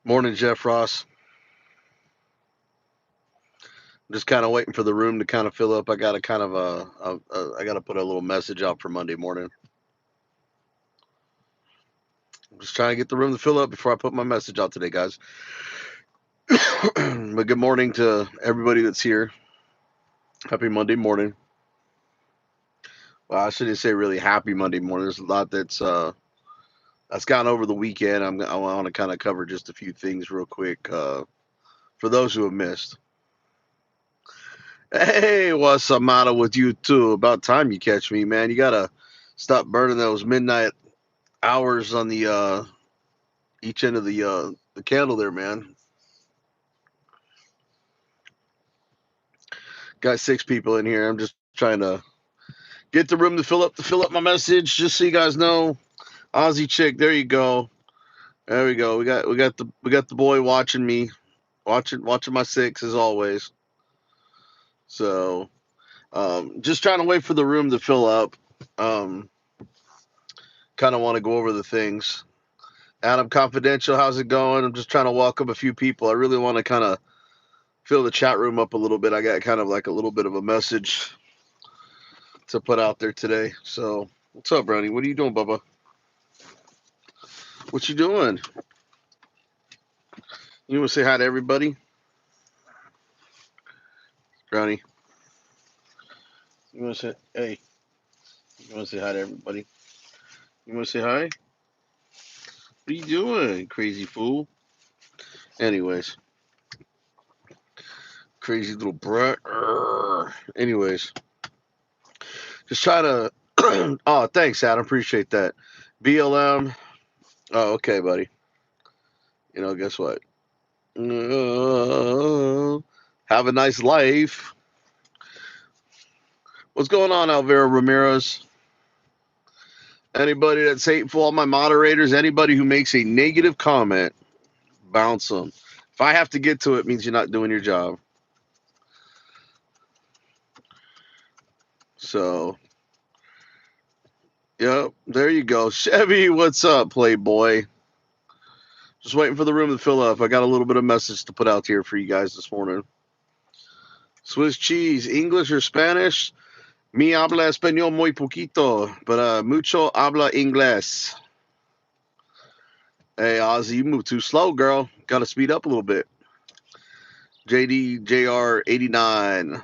Morning, Jeff Ross. I'm just kind of waiting for the room to kind of fill up. I got to I got to put a little message out for Monday morning. I'm just trying to get the room to fill up before I put my message out today, guys. But good morning to everybody that's here. Happy Monday morning. Well, I shouldn't say really happy Monday morning. There's a lot that's gone over the weekend. I want to kind of cover just a few things real quick for those who have missed. Hey, what's the matter with you too? About time you catch me, man. You gotta stop burning those midnight hours on the each end of the candle there, man. Got six people in here. I'm just trying to get the room to fill up my message, just so you guys know. Aussie chick, there you go. There we go. We got the boy watching me, watching my six as always. So just trying to wait for the room to fill up. Um, kind of want to go over the things. Adam Confidential, how's it going? I'm just trying to welcome a few people. I really want to kind of fill the chat room up a little bit. I got kind of like a little bit of a message to put out there today. So, what's up, Brownie? What are you doing, Bubba? What you doing? You want to say hi to everybody, Brownie? You want to say hey? You want to say hi to everybody? You want to say hi? What are you doing, crazy fool? Anyways, crazy little brat. Anyways, just try to. Oh, thanks, Adam. Appreciate that. BLM. Oh, okay, buddy. Guess what? Have a nice life. What's going on, Alvaro Ramirez? Anybody that's hateful, all my moderators, anybody who makes a negative comment, bounce them. If I have to get to it, it means you're not doing your job. So, yep, there you go. Chevy, what's up, Playboy? Just waiting for the room to fill up. I got a little bit of message to put out here for you guys this morning. Swiss cheese, English or Spanish? Mi habla español muy poquito, but mucho habla inglés. Hey, Ozzy, you move too slow, girl. Got to speed up a little bit. JDJR89,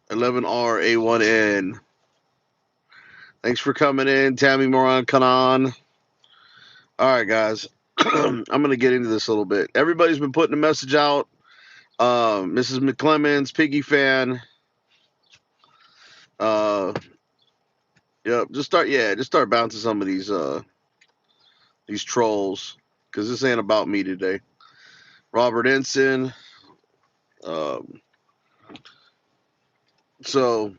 11RA1N. Thanks for coming in, Tammy Moran Kanan. All right, guys. I'm going to get into this a little bit. Everybody's been putting a message out. Mrs. McClemens, Piggy fan. Yep, just start bouncing some of these trolls, because this ain't about me today. Robert Ensign. So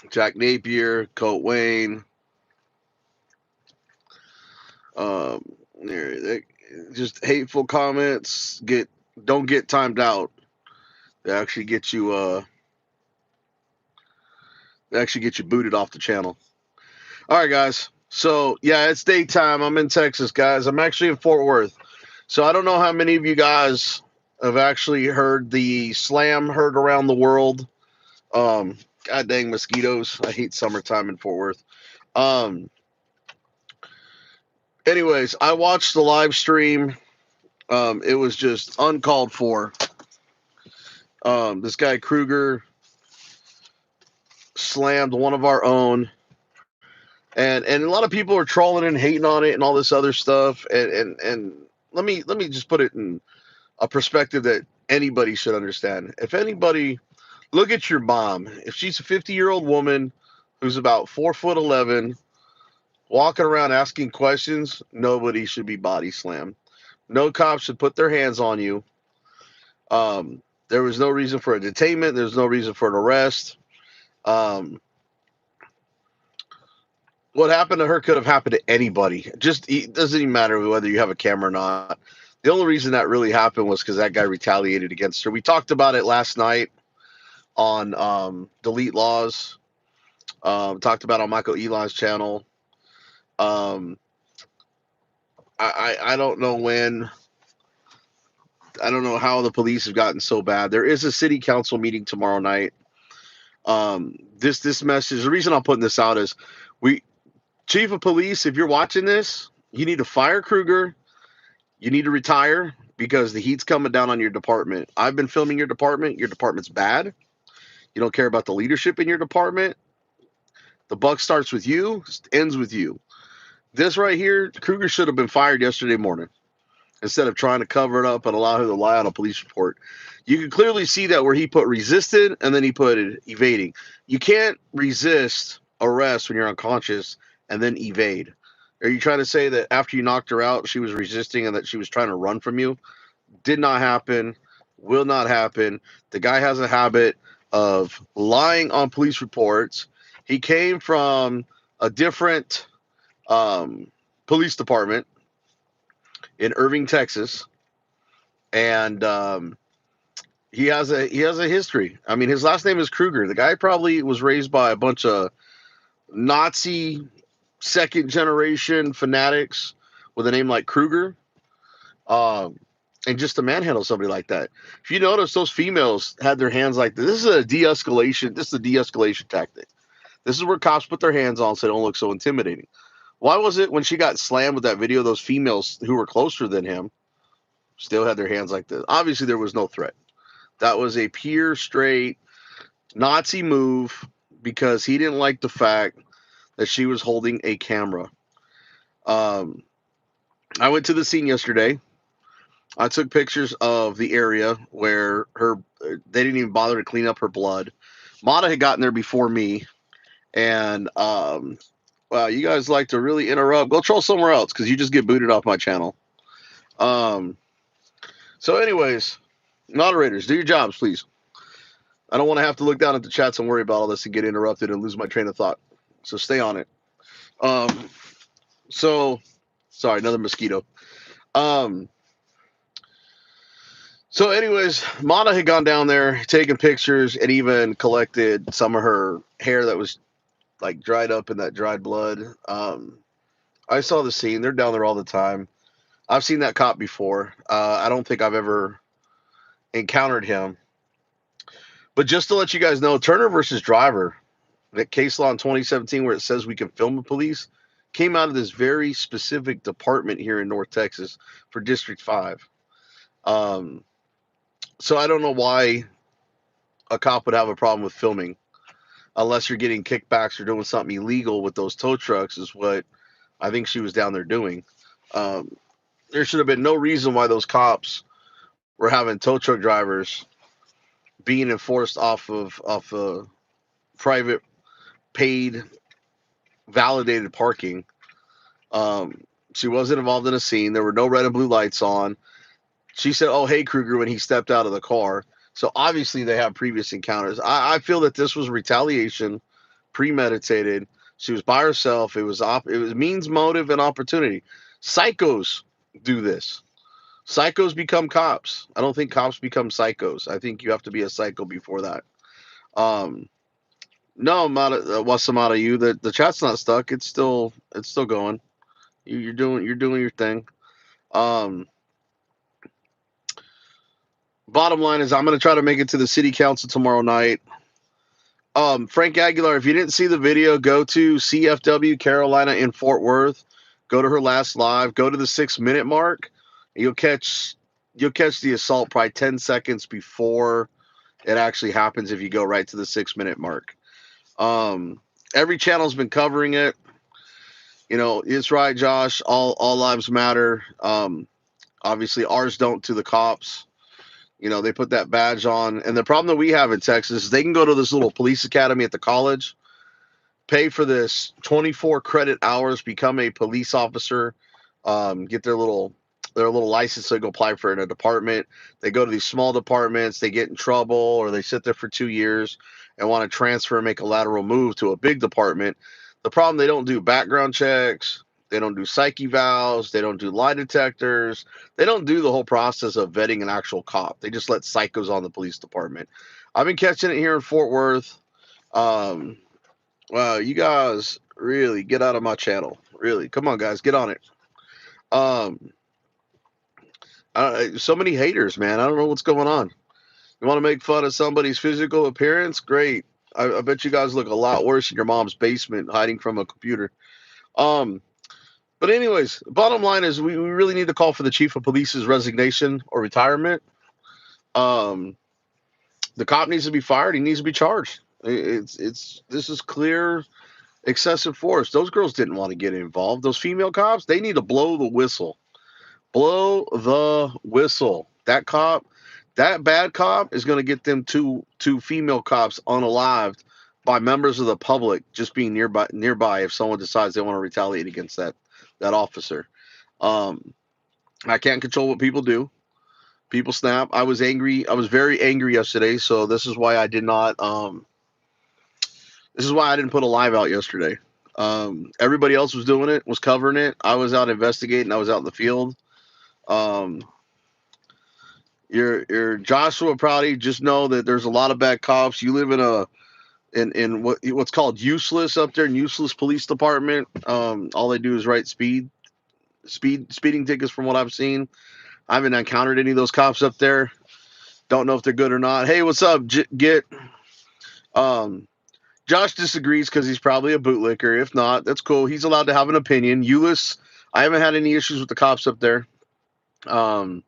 Jack Napier, Colt Wayne. Just hateful comments don't get timed out. They actually get you booted off the channel. All right, guys. So yeah, it's daytime. I'm in Texas, guys. I'm actually in Fort Worth. So I don't know how many of you guys have actually heard the slam heard around the world. God dang mosquitoes. I hate summertime in Fort Worth. Anyways, I watched the live stream. It was just uncalled for. This guy Krueger slammed one of our own, and a lot of people are trolling and hating on it and all this other stuff. And let me just put it in a perspective that anybody should understand. If anybody, look at your mom. If she's a 50-year-old woman who's about 4'11", walking around asking questions, nobody should be body slammed. No cops should put their hands on you. There was no reason for a detainment. There's no reason for an arrest. What happened to her could have happened to anybody. It doesn't even matter whether you have a camera or not. The only reason that really happened was because that guy retaliated against her. We talked about it last night on Delete Laws. Talked about it on Michael Elon's channel. I don't know when I don't know how the police have gotten so bad. There is a city council meeting tomorrow night. This message, the reason I'm putting this out is, we, chief of police, if you're watching this, you need to fire Krueger. You need to retire because the heat's coming down on your department. I've been filming your department. Your department's bad. You don't care about the leadership in your department. The buck starts with you, ends with you. This right here, Krueger should have been fired yesterday morning instead of trying to cover it up and allow him to lie on a police report. You can clearly see that where he put resisted and then he put evading. You can't resist arrest when you're unconscious and then evade. Are you trying to say that after you knocked her out, she was resisting and that she was trying to run from you? Did not happen. Will not happen. The guy has a habit of lying on police reports. He came from a different police department in Irving, Texas, and he has a history. I mean, his last name is Krueger. The guy probably was raised by a bunch of Nazi second generation fanatics with a name like Krueger. And just to manhandle somebody like that. If you notice, those females had their hands like this. This is a de-escalation. This is a de-escalation tactic. This is where cops put their hands on so they don't look so intimidating. Why was it when she got slammed with that video, those females who were closer than him still had their hands like this? Obviously, there was no threat. That was a pure, straight Nazi move because he didn't like the fact that she was holding a camera. I went to the scene yesterday. I took pictures of the area where they didn't even bother to clean up her blood. Mata had gotten there before me, and wow, you guys like to really interrupt. Go troll somewhere else because you just get booted off my channel. So anyways, moderators, do your jobs, please. I don't want to have to look down at the chats and worry about all this and get interrupted and lose my train of thought. So stay on it. So sorry, another mosquito. So anyways, Mata had gone down there, taken pictures, and even collected some of her hair that was like dried up in that dried blood. I saw the scene. They're down there all the time. I've seen that cop before. I don't think I've ever encountered him. But just to let you guys know, Turner versus Driver, that case law in 2017 where it says we can film the police, came out of this very specific department here in North Texas for District 5. So I don't know why a cop would have a problem with filming unless you're getting kickbacks or doing something illegal with those tow trucks is what I think she was down there doing. There should have been no reason why those cops were having tow truck drivers being enforced off of private, paid, validated parking. She wasn't involved in a scene. There were no red and blue lights on. She said, "Oh, hey, Krueger," when he stepped out of the car. So obviously they have previous encounters. I feel that this was retaliation, premeditated. She was by herself. It was means, motive, and opportunity. Psychos do this. Psychos become cops. I don't think cops become psychos. I think you have to be a psycho before that. No, what's the matter? You the chat's not stuck. It's still going. You're doing your thing. Bottom line is I'm going to try to make it to the city council tomorrow night. Frank Aguilar, if you didn't see the video, go to CFW Carolina in Fort Worth. Go to her last live. Go to the 6-minute mark. You'll catch the assault probably 10 seconds before it actually happens if you go right to the 6-minute mark. Every channel's been covering it. You know, it's right, Josh. All lives matter. Obviously, ours don't to the cops. You know, they put that badge on. And the problem that we have in Texas is they can go to this little police academy at the college, pay for this 24 credit hours, become a police officer, get their little license so they go apply for it in a department. They go to these small departments, they get in trouble, or they sit there for 2 years and want to transfer and make a lateral move to a big department. The problem, they don't do background checks. They don't do psych evals. They don't do lie detectors. They don't do the whole process of vetting an actual cop. They just let psychos on the police department. I've been catching it here in Fort Worth. Wow, you guys really get out of my channel. Really, come on, guys, get on it. So many haters, man. I don't know what's going on. You want to make fun of somebody's physical appearance? Great. I bet you guys look a lot worse in your mom's basement hiding from a computer. Um, but anyways, bottom line is we really need to call for the chief of police's resignation or retirement. Um, the cop needs to be fired. He needs to be charged. It's this is clear excessive force. Those girls didn't want to get involved. Those female cops, they need to blow the whistle. Blow the whistle. That cop, that bad cop is going to get them two female cops unalived by members of the public just being nearby if someone decides they want to retaliate against that officer. Um, I can't control what people do. People snap. I was angry. I was very angry yesterday, so this is why I did not this is why I didn't put a live out yesterday. Everybody else was doing it, was covering it. I was out investigating. I was out in the field. Um, you're Joshua Prouty. Just know that there's a lot of bad cops. You live in what's called useless up there, in useless police department. All they do is write speeding tickets from what I've seen. I haven't encountered any of those cops up there. Don't know if they're good or not. Hey, what's up? Get Josh disagrees because he's probably a bootlicker. If not, that's cool. He's allowed to have an opinion. Euless, I haven't had any issues with the cops up there. I've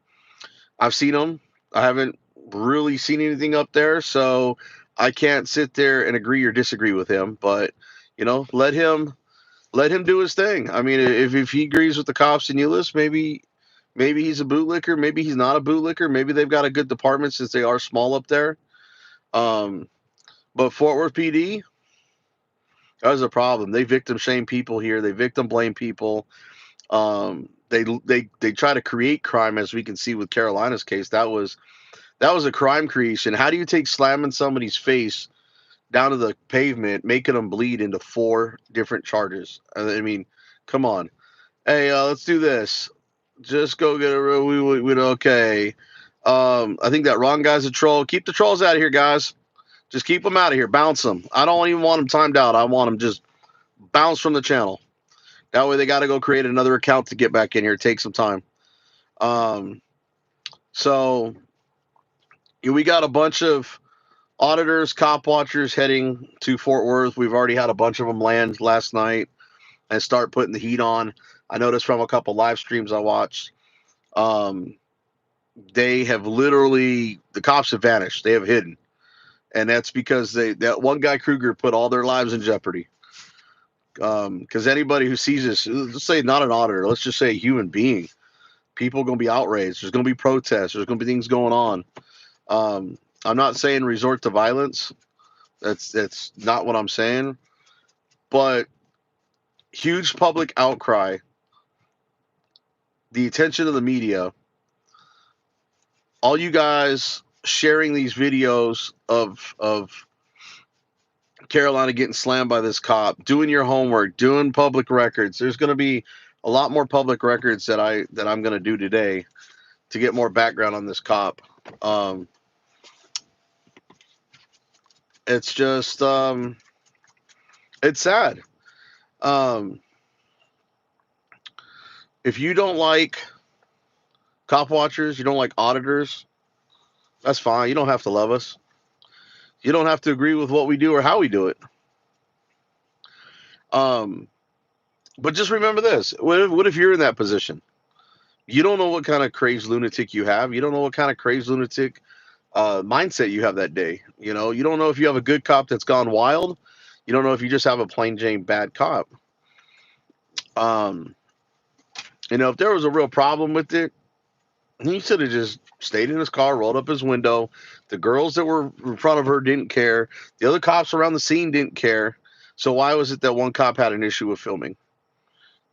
seen them. I haven't really seen anything up there, so I can't sit there and agree or disagree with him. But let him do his thing. I mean, if he agrees with the cops in Euless, maybe he's a bootlicker. Maybe he's not a bootlicker. Maybe they've got a good department since they are small up there. But Fort Worth PD, that was a problem. They victim shame people here. They victim blame people. They try to create crime, as we can see with Carolina's case. That was a crime creation. How do you take slamming somebody's face down to the pavement, making them bleed, into 4 different charges? I mean, come on. Hey, let's do this. Just go get a real. We okay. I think that Ron guy's a troll. Keep the trolls out of here, guys. Just keep them out of here. Bounce them. I don't even want them timed out. I want them just bounce from the channel. That way they got to go create another account to get back in here. Take some time. So we got a bunch of auditors, cop watchers heading to Fort Worth. We've already had a bunch of them land last night and start putting the heat on. I noticed from a couple live streams I watched, they have literally, the cops have vanished. They have hidden. And that's because that one guy, Krueger, put all their lives in jeopardy. Because anybody who sees this, let's say not an auditor, let's just say a human being, people are going to be outraged. There's going to be protests. There's going to be things going on. I'm not saying resort to violence. That's not what I'm saying. But huge public outcry, the attention of the media, all you guys sharing these videos of Carolina getting slammed by this cop, doing your homework, doing public records. There's going to be a lot more public records that I'm going to do today to get more background on this cop. It's just it's sad. If you don't like cop watchers, you don't like auditors, that's fine. You don't have to love us. You don't have to agree with what we do or how we do it. But just remember this. What if you're in that position? You don't know what kind of crazed lunatic you have. You don't know what kind of crazed lunatic mindset you have that day. You don't know if you have a good cop that's gone wild. You don't know if you just have a plain Jane bad cop. If there was a real problem with it, he should have just stayed in his car, rolled up his window. The girls that were in front of her didn't care. The other cops around the scene didn't care. So why was it that one cop had an issue with filming?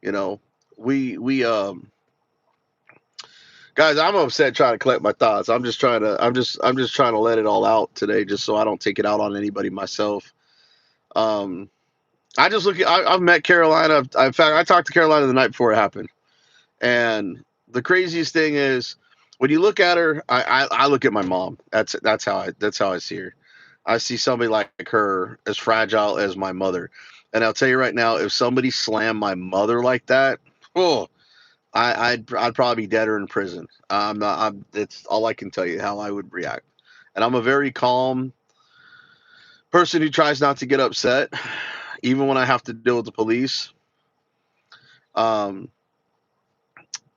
Guys, I'm upset trying to collect my thoughts. I'm just trying to let it all out today, just so I don't take it out on anybody myself. I've met Carolina. In fact, I talked to Carolina the night before it happened. And the craziest thing is, when you look at her, I look at my mom. That's how I see her. I see somebody like her as fragile as my mother. And I'll tell you right now, if somebody slammed my mother like that, I'd probably be dead or in prison. It's all I can tell you how I would react. And I'm a very calm person who tries not to get upset, even when I have to deal with the police. Um,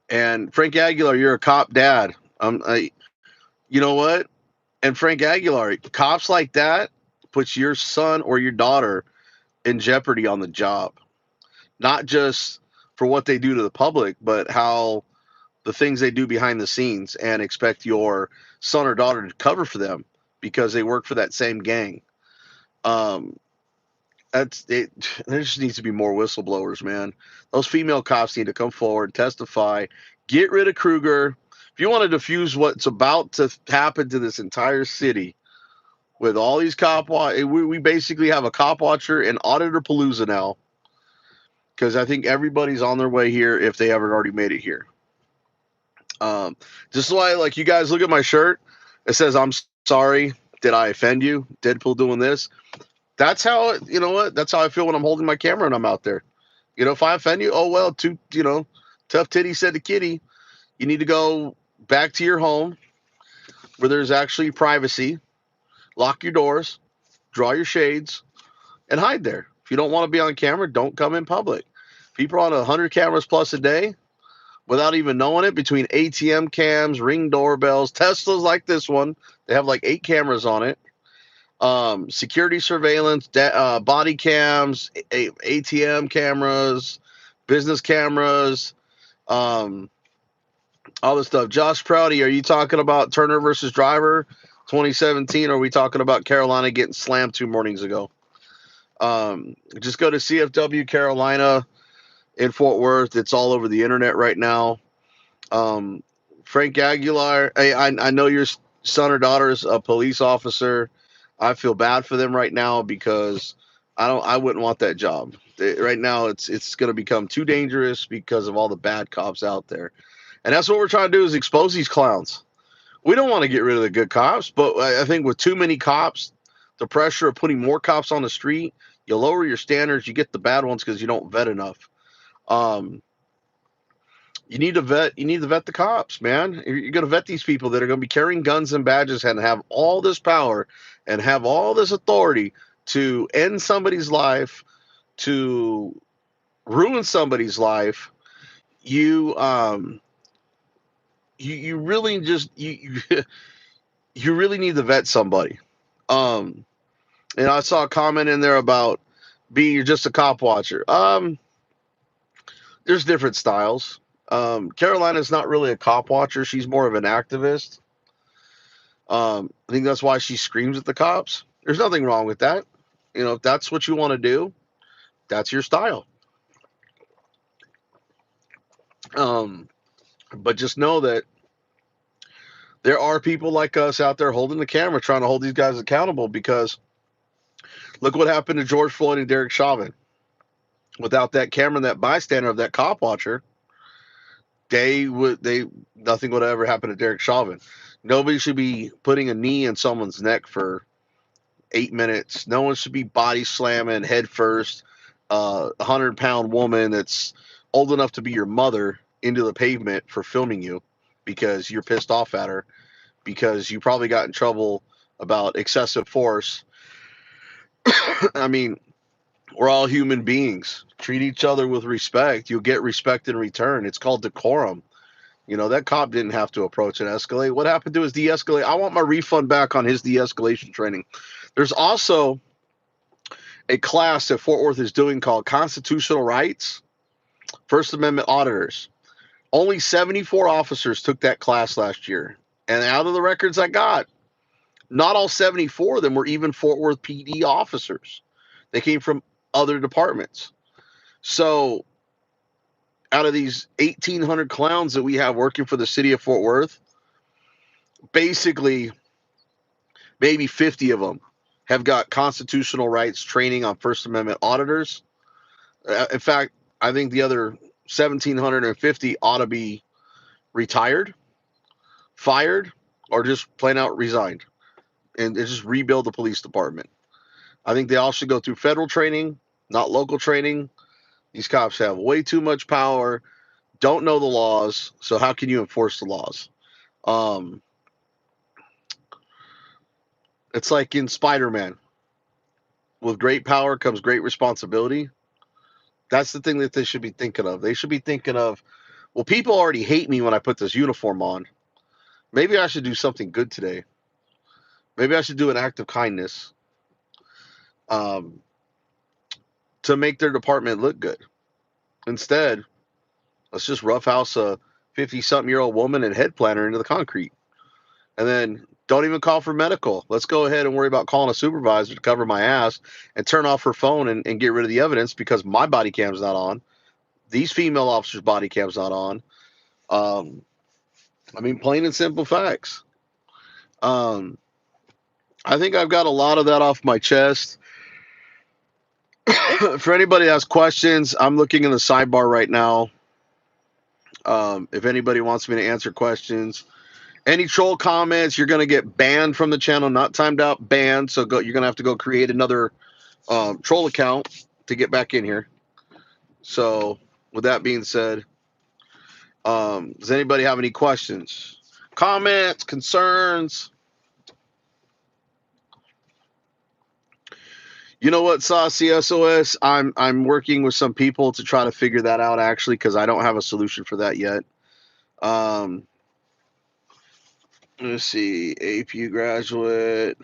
and Frank Aguilar, you're a cop dad. You know what? And Frank Aguilar, cops like that puts your son or your daughter in jeopardy on the job, not just for what they do to the public, but how the things they do behind the scenes, and expect your son or daughter to cover for them because they work for that same gang. Um, that's it. There just needs to be more whistleblowers, man. Those female cops need to come forward, testify, get rid of Krueger. If you want to defuse what's about to happen to this entire city with all these we basically have a cop watcher and auditor palooza now, because I think everybody's on their way here if they haven't already made it here. Just why, like, you guys look at my shirt, it says "I'm sorry, did I offend you?" Deadpool doing this. That's how, you know what? That's how I feel when I'm holding my camera and I'm out there. You know, if I offend you, oh well. Tough titty said to kitty. You need to go back to your home where there's actually privacy. Lock your doors, draw your shades, and hide there. If you don't want to be on camera, don't come in public. People are on 100 cameras plus a day without even knowing it, between ATM cams, Ring doorbells, Teslas like this one. They have like 8 cameras on it. Security surveillance, body cams, ATM cameras, business cameras, all this stuff. Josh Prouty, are you talking about Turner versus Driver 2017? Or are we talking about Carolina getting slammed 2 mornings ago? Just go to CFW Carolina in Fort Worth. It's all over the internet right now. Frank Aguilar, hey, I know your son or daughter is a police officer. I feel bad for them right now because I wouldn't want that job. Right now it's going to become too dangerous because of all the bad cops out there. And that's what we're trying to do, is expose these clowns. We don't want to get rid of the good cops, but I think with too many cops, the pressure of putting more cops on the street, you lower your standards, you get the bad ones because you don't vet enough. You need to vet the cops, man. You're going to vet these people that are going to be carrying guns and badges and have all this power and have all this authority to end somebody's life, to ruin somebody's life. You really just you you really need to vet somebody. And I saw a comment in there about being just a cop watcher. There's different styles. Carolina's not really a cop watcher. She's more of an activist. I think that's why she screams at the cops. There's nothing wrong with that. You know, if that's what you want to do, that's your style. But just know that there are people like us out there holding the camera, trying to hold these guys accountable, because look what happened to George Floyd and Derek Chauvin. Without that camera and that bystander of that cop watcher, nothing would ever happen to Derek Chauvin. Nobody should be putting a knee in someone's neck for 8 minutes. No one should be body slamming head first 100-pound woman that's old enough to be your mother into the pavement for filming you because you're pissed off at her, because you probably got in trouble about excessive force. I mean, we're all human beings. Treat each other with respect. You'll get respect in return. It's called decorum. You know, that cop didn't have to approach and escalate. What happened to his de-escalate? I want my refund back on his de-escalation training. There's also a class that Fort Worth is doing called Constitutional Rights, First Amendment Auditors. Only 74 officers took that class last year. And out of the records I got, not all 74 of them were even Fort Worth PD officers. They came from other departments. So out of these 1,800 clowns that we have working for the city of Fort Worth, basically maybe 50 of them have got constitutional rights training on First Amendment auditors. In fact, I think the other 1,750 ought to be retired, fired, or just plain out resigned and just rebuild the police department. I think they all should go through federal training, not local training. These cops have way too much power. don't know the laws, so how can you enforce the laws? Um, it's like in Spider-Man. With great power comes great responsibility. That's the thing that they should be thinking of. They should be thinking of, well, people already hate me when I put this uniform on. Maybe I should do something good today. Maybe I should do an act of kindness um, to make their department look good. Instead, let's just roughhouse a 50-something-year-old woman and head plant her into the concrete. And then don't even call for medical. Let's go ahead and worry about calling a supervisor to cover my ass and turn off her phone and get rid of the evidence because my body cam's not on. These female officers' body cam's not on. Um, I mean, plain and simple facts. Um, I think I've got a lot of that off my chest. For anybody that has questions, I'm looking in the sidebar right now. If anybody wants me to answer questions, any troll comments, you're going to get banned from the channel, not timed out, banned. So you're going to have to go create another troll account to get back in here. So with that being said, does anybody have any questions, comments, concerns? You know what, Saucy SOS? I'm working with some people to try to figure that out actually, because I don't have a solution for that yet. Let's see, AP graduate.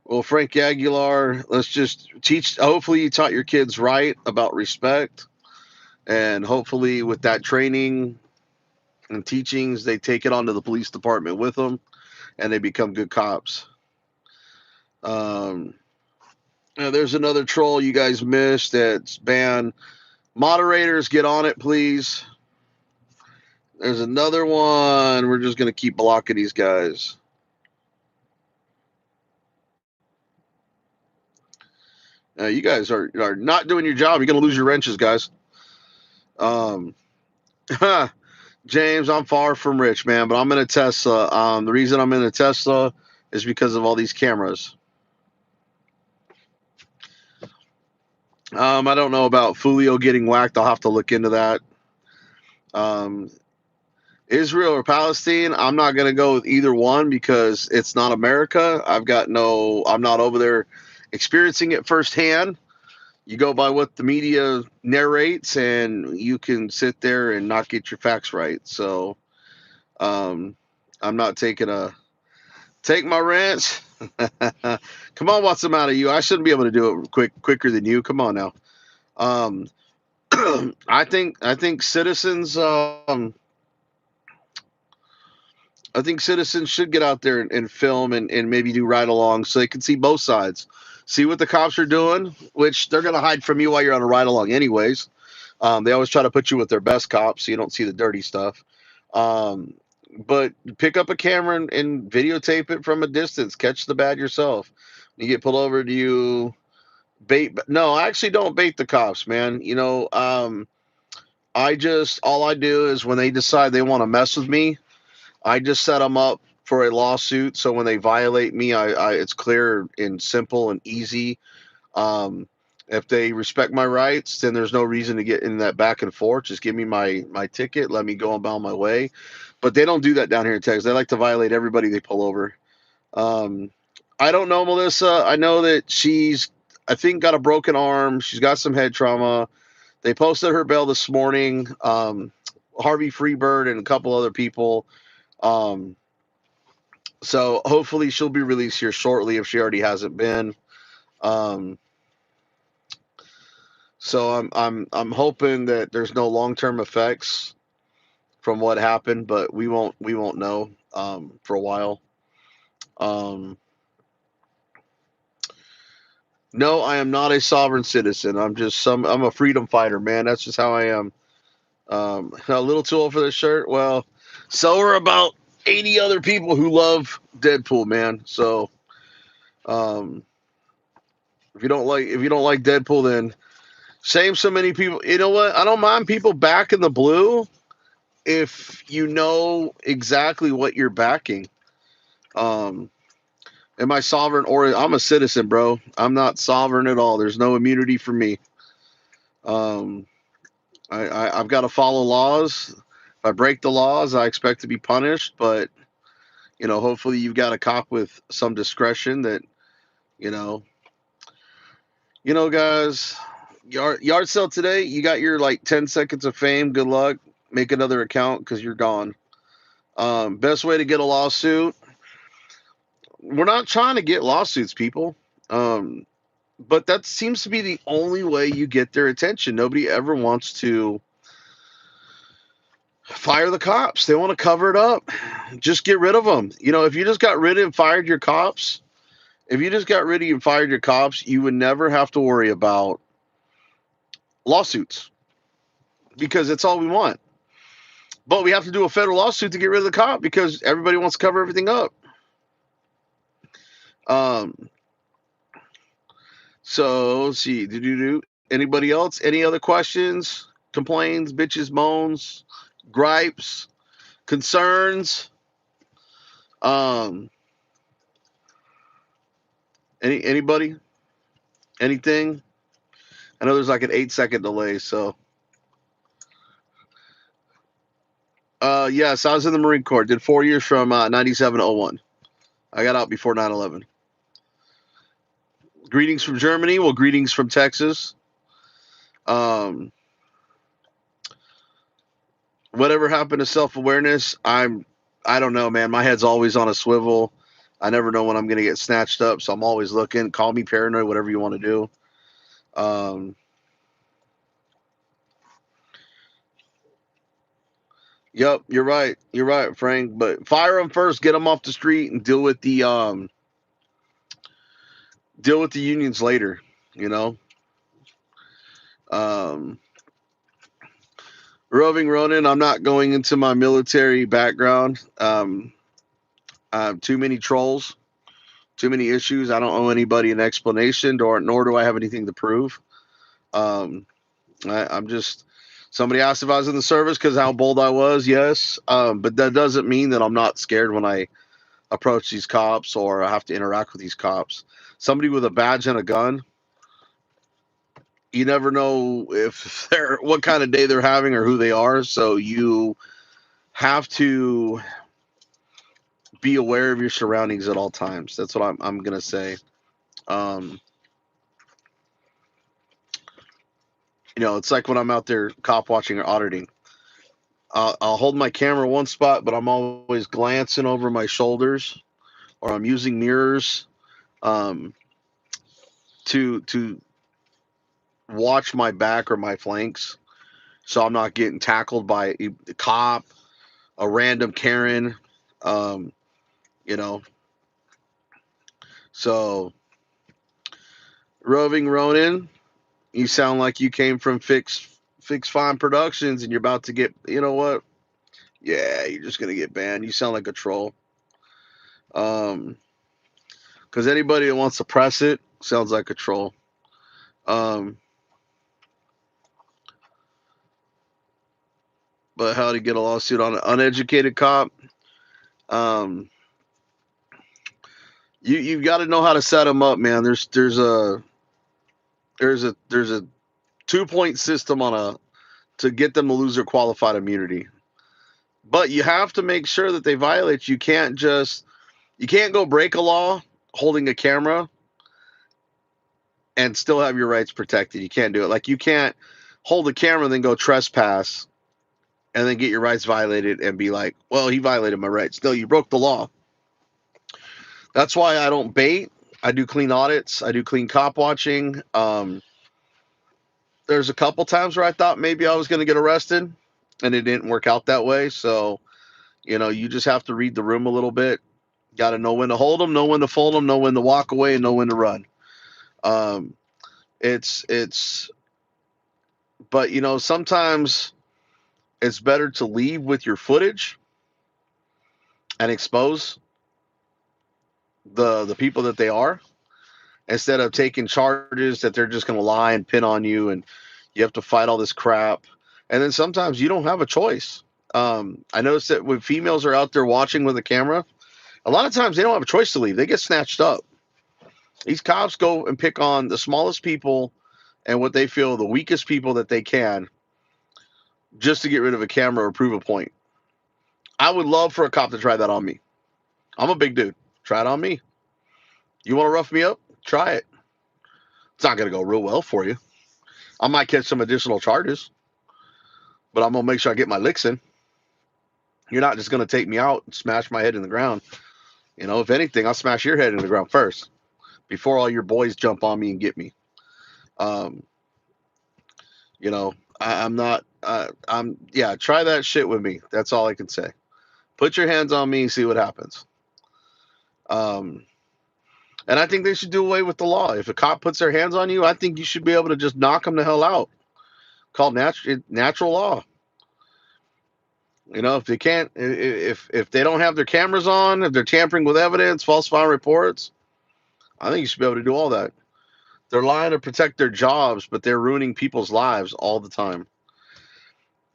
Well, Frank Aguilar, let's just teach. Hopefully, you taught your kids right about respect, and hopefully, with that training and teachings, they take it onto the police department with them, and they become good cops. Now there's another troll you guys missed that's banned. Moderators, get on it, please. There's another one. We're just gonna keep blocking these guys. You guys are not doing your job. You're gonna lose your wrenches, guys. James, I'm far from rich, man, but I'm in a Tesla. The reason I'm in a Tesla is because of all these cameras. I don't know about Fulio getting whacked. I'll have to look into that. Israel or Palestine, I'm not going to go with either one because it's not America. I'm not over there experiencing it firsthand. You go by what the media narrates, and you can sit there and not get your facts right. So, I'm not take my rants. Come on, what's the matter you? I shouldn't be able to do it quicker than you. Come on now. I think citizens. I think citizens should get out there and film and maybe do ride along so they can see both sides. See what the cops are doing, which they're going to hide from you while you're on a ride along, anyways. They always try to put you with their best cops so you don't see the dirty stuff. But pick up a camera and videotape it from a distance. Catch the bad yourself. When you get pulled over, do you bait? No, I actually don't bait the cops, man. All I do is when they decide they want to mess with me, I just set them up for a lawsuit. So when they violate me, it's clear and simple and easy. If they respect my rights, then there's no reason to get in that back and forth. Just give me my ticket, let me go about my way. But they don't do that down here in Texas. They like to violate everybody they pull over. I don't know Melissa. I know that I think, got a broken arm. She's got some head trauma. They posted her bail this morning. Harvey Freebird and a couple other people. So hopefully she'll be released here shortly if she already hasn't been. So I'm hoping that there's no long-term effects from what happened, but we won't know for a while. No, I am not a sovereign citizen. I'm a freedom fighter, man. That's just how I am. A little too old for this shirt. Well, so are about 80 other people who love Deadpool, man. So, if you don't like Deadpool, then shame so many people. You know what? I don't mind people backing the blue if you know exactly what you're backing. Am I sovereign or I'm a citizen, bro? I'm not sovereign at all. There's no immunity for me. I've got to follow laws. If I break the laws, I expect to be punished. But hopefully you've got a cop with some discretion that you know guys. Yard sale today. You got your like 10 seconds of fame. Good luck. Make another account because you're gone. Best way to get a lawsuit. We're not trying to get lawsuits, people. But that seems to be the only way you get their attention. Nobody ever wants to fire the cops. They want to cover it up. Just get rid of them. If you just got rid of and fired your cops, you would never have to worry about lawsuits because it's all we want. But we have to do a federal lawsuit to get rid of the cop because everybody wants to cover everything up. So let's see. Anybody else? Any other questions, complaints, bitches, moans, gripes, concerns? Anybody? Anything? I know there's like an 8-second delay, so. Yes, I was in the Marine Corps. Did 4 years from 97 to 01. I got out before 9/11. Greetings from Germany. Well, greetings from Texas. Whatever happened to self-awareness? I don't know, man. My head's always on a swivel. I never know when I'm going to get snatched up, so I'm always looking. Call me paranoid, whatever you want to do. Yep, you're right. You're right, Frank. But fire them first, get them off the street, and deal with the unions later. Roving Ronin. I'm not going into my military background. I have too many trolls, too many issues. I don't owe anybody an explanation, nor do I have anything to prove. I'm just. Somebody asked if I was in the service because how bold I was. Yes, but that doesn't mean that I'm not scared when I approach these cops or I have to interact with these cops. Somebody with a badge and a gun, you never know if they're what kind of day they're having or who they are. So you have to be aware of your surroundings at all times. That's what I'm gonna say. It's like when I'm out there cop watching or auditing. I'll hold my camera one spot, but I'm always glancing over my shoulders, or I'm using mirrors to watch my back or my flanks, so I'm not getting tackled by a cop, a random Karen, So, Roving Ronin, you sound like you came from Fix Fine Productions, and you're about to get. You know what? Yeah, you're just gonna get banned. You sound like a troll. Because anybody that wants to press it sounds like a troll. But how to get a lawsuit on an uneducated cop? You've got to know how to set them up, man. There's a 2-point system to get them to lose their qualified immunity. But you have to make sure that they violate. You can't go break a law holding a camera and still have your rights protected. You can't do it. Like, you can't hold a camera and then go trespass and then get your rights violated and be like, well, he violated my rights. No, you broke the law. That's why I don't bait. I do clean audits. I do clean cop watching. There's a couple times where I thought maybe I was going to get arrested, and it didn't work out that way. So, you just have to read the room a little bit. Got to know when to hold them, know when to fold them, know when to walk away, and know when to run. But sometimes it's better to leave with your footage and expose the people that they are, instead of taking charges that they're just going to lie and pin on you, and you have to fight all this crap. And then sometimes you don't have a choice. I noticed that when females are out there watching with a camera, a lot of times they don't have a choice to leave. They get snatched up. These cops go and pick on the smallest people and what they feel the weakest people that they can. just to get rid of a camera or prove a point. I would love for a cop to try that on me. I'm a big dude. Try it on me. You want to rough me up? Try it. It's not going to go real well for you. I might catch some additional charges, but I'm going to make sure I get my licks in. You're not just going to take me out and smash my head in the ground. You know, if anything, I'll smash your head in the ground first before all your boys jump on me and get me. You know, I'm not, yeah, try that shit with me. That's all I can say. Put your hands on me and see what happens. And I think they should do away with the law. If a cop puts their hands on you, I think you should be able to just knock them the hell out. Called natural law. You know, if they can't, if they don't have their cameras on, if they're tampering with evidence, falsifying reports, I think you should be able to do all that. They're lying to protect their jobs, but they're ruining people's lives all the time.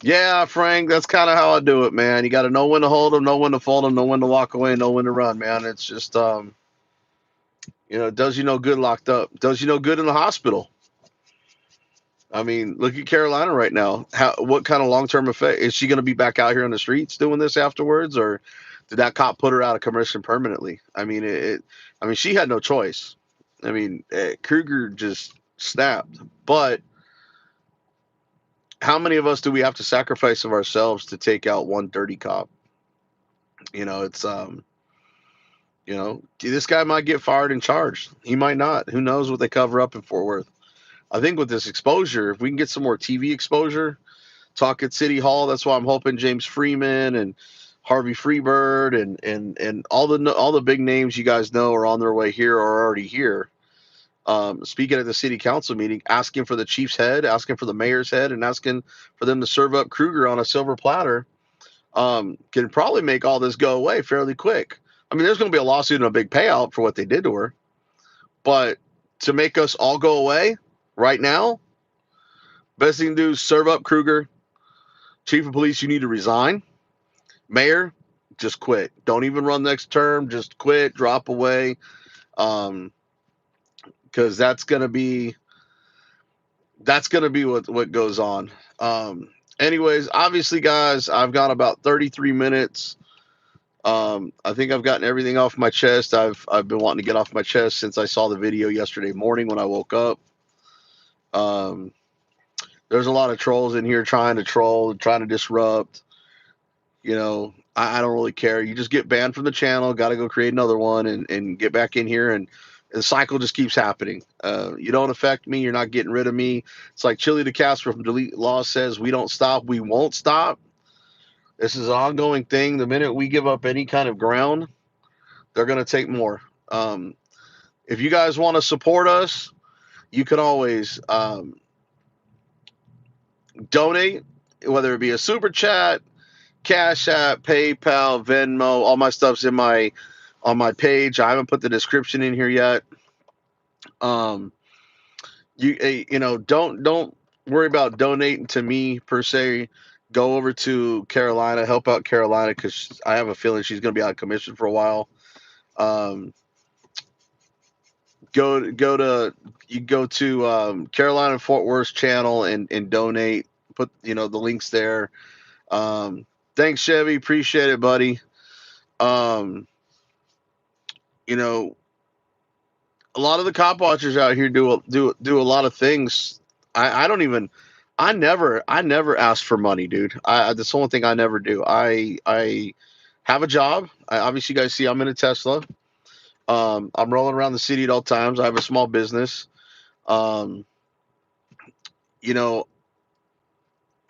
Yeah, Frank, that's kind of how I do it, man. You got to know when to hold them, know when to fold them, know when to walk away, know when to run, man. It's just, you know, it does you no good locked up. It does you no good in the hospital. I mean, look at Carolina right now. What kind of long-term effect? Is she going to be back out here on the streets doing this afterwards, or did that cop put her out of commission permanently? I mean, I mean, she had no choice. I mean, Krueger just snapped. But how many of us do we have to sacrifice of ourselves to take out one dirty cop? You know, it's you know, this guy might get fired and charged. He might not. Who knows what they cover up in Fort Worth? I think with this exposure, if we can get some more TV exposure, talk at City Hall. That's why I'm hoping James Freeman and Harvey Freebird and all the big names you guys know are on their way here or are already here. Speaking at the city council meeting, asking for the chief's head, asking for the mayor's head, and asking for them to serve up Krueger on a silver platter, can probably make all this go away fairly quick. I mean, there's going to be a lawsuit and a big payout for what they did to her, but to make us all go away right now, best thing to do is serve up Krueger. Chief of police, you need to resign. Mayor, just quit. Don't even run next term. Just quit. Drop away. Because that's gonna be what goes on. Anyways, obviously, guys, I've got about 33 minutes. I think I've gotten everything off my chest. I've been wanting to get off my chest since I saw the video yesterday morning when I woke up. There's a lot of trolls in here trying to troll, trying to disrupt. You know, I don't really care. You just get banned from the channel, got to go create another one and get back in here. And the cycle just keeps happening. You don't affect me. You're not getting rid of me. It's like Chili the Casper from Delete Law says, we don't stop. We won't stop. This is an ongoing thing. The minute we give up any kind of ground, they're going to take more. If you guys want to support us, you can always donate, whether it be a super chat, Cash App, PayPal, Venmo. All my stuff's on my page. I haven't put the description in here yet. You know, don't worry about donating to me per se. Go over to Carolina, help out Carolina, because I have a feeling she's going to be out of commission for a while. Go to Carolina Fort Worth channel and donate. Put the links there. Thanks, Chevy. Appreciate it, buddy. You know, a lot of the cop watchers out here do a lot of things. I never ask for money, dude. That's the only thing I never do. I have a job. Obviously, you guys see I'm in a Tesla. I'm rolling around the city at all times. I have a small business. You know,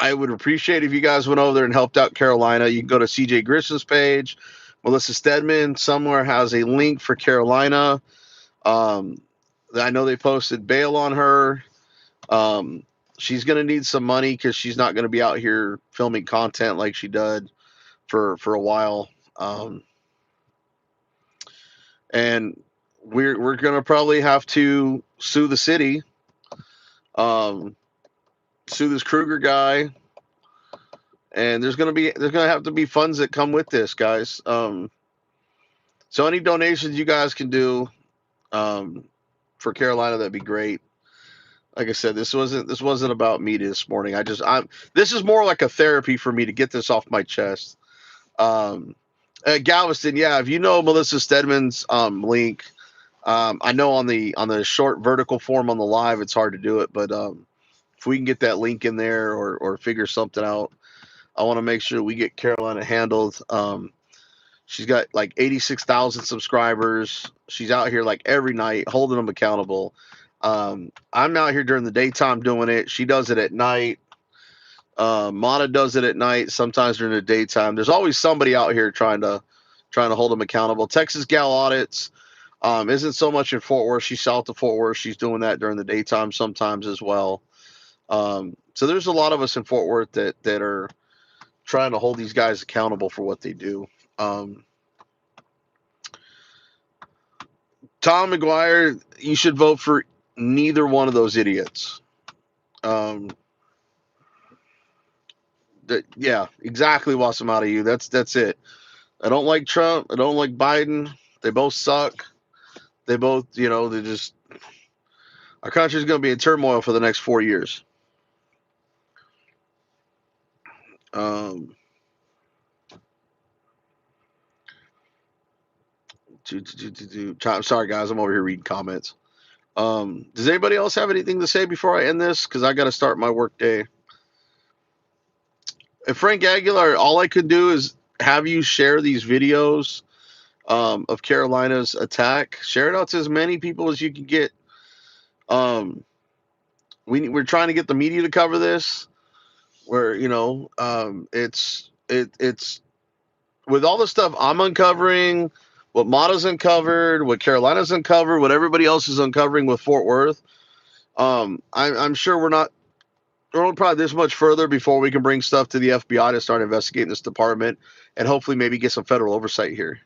I would appreciate if you guys went over there and helped out Carolina. You can go to CJ Grissom's page. Melissa Stedman somewhere has a link for Carolina. I know they posted bail on her. She's going to need some money because she's not going to be out here filming content like she did for a while. And we're going to probably have to sue the city, sue this Krueger guy. And there's going to have to be funds that come with this, guys. So any donations you guys can do for Carolina, that'd be great. Like I said, this wasn't about me this morning. This is more like a therapy for me to get this off my chest. Um, Galveston, yeah, if you know Melissa Stedman's link, I know on the short vertical form on the live, it's hard to do it, but if we can get that link in there or figure something out, I want to make sure we get Carolina handled. She's got like 86,000 subscribers. She's out here like every night holding them accountable. I'm out here during the daytime doing it. She does it at night. Mana does it at night, sometimes during the daytime. There's always somebody out here trying to hold them accountable. Texas Gal Audits isn't so much in Fort Worth. She's south of Fort Worth. She's doing that during the daytime sometimes as well. So there's a lot of us in Fort Worth that are trying to hold these guys accountable for what they do. Tom McGuire, you should vote for neither one of those idiots. Yeah, exactly. What's them out of you. That's it. I don't like Trump. I don't like Biden. They both suck. They both, they're just. Our country's going to be in turmoil for the next 4 years. Sorry, guys. I'm over here reading comments. Does anybody else have anything to say before I end this? Because I got to start my work day. And Frank Aguilar, all I could do is have you share these videos of Carolina's attack. Share it out to as many people as you can get. We're trying to get the media to cover this. Where it's with all the stuff I'm uncovering, what Mata's uncovered, what Carolina's uncovered, what everybody else is uncovering with Fort Worth. I'm sure we're probably this much further before we can bring stuff to the FBI to start investigating this department and hopefully maybe get some federal oversight here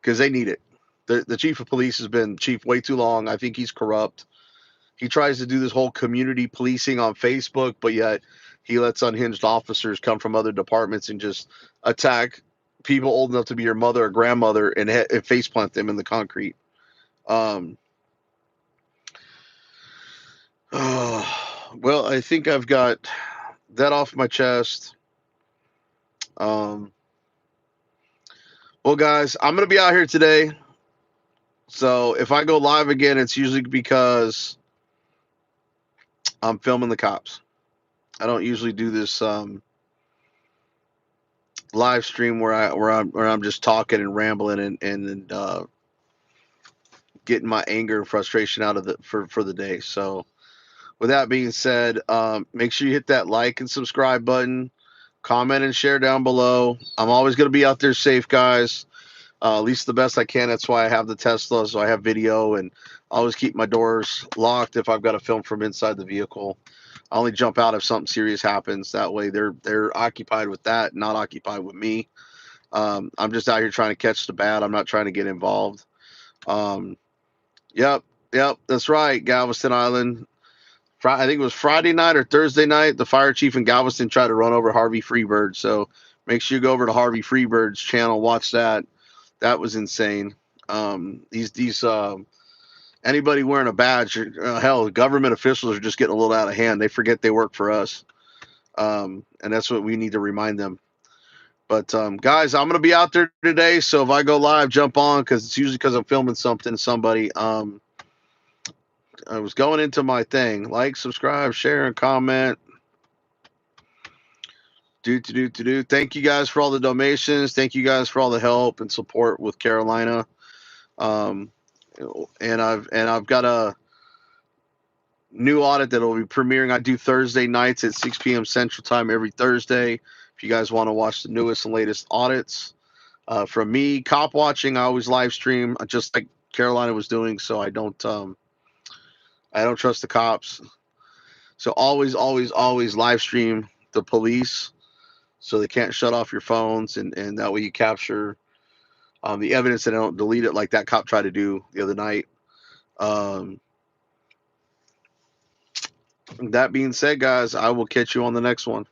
because they need it. The chief of police has been chief way too long. I think he's corrupt. He tries to do this whole community policing on Facebook, but yet he lets unhinged officers come from other departments and just attack people old enough to be your mother or grandmother and face plant them in the concrete. Well, I think I've got that off my chest. Well, guys, I'm going to be out here today. So if I go live again, it's usually because I'm filming the cops. I don't usually do this live stream where I'm just talking and rambling and getting my anger and frustration out of for the day. So with that being said, make sure you hit that like and subscribe button, comment and share down below. I'm always going to be out there safe, guys. At least the best I can. That's why I have the Tesla, so I have video, and I always keep my doors locked if I've got to film from inside the vehicle. I only jump out if something serious happens. That way they're occupied with that, not occupied with me. I'm just out here trying to catch the bad. I'm not trying to get involved. Yep, that's right. Galveston Island. I think it was Friday night or Thursday night. The fire chief in Galveston tried to run over Harvey Freebird. So make sure you go over to Harvey Freebird's channel, watch that. That was insane. These anybody wearing a badge, hell, government officials are just getting a little out of hand. They forget they work for us, and that's what we need to remind them. But guys, I'm gonna be out there today, so if I go live, jump on because it's usually because I'm filming something. Somebody, I was going into my thing, like, subscribe, share, and comment. Thank you guys for all the donations. Thank you guys for all the help and support with Carolina. And I've got a new audit that will be premiering. I do Thursday nights at 6 p.m. Central Time every Thursday. If you guys want to watch the newest and latest audits from me, cop watching, I always live stream, just like Carolina was doing. So I don't trust the cops. So always live stream the police, so they can't shut off your phones, and that way you capture the evidence and don't delete it like that cop tried to do the other night. That being said, guys, I will catch you on the next one.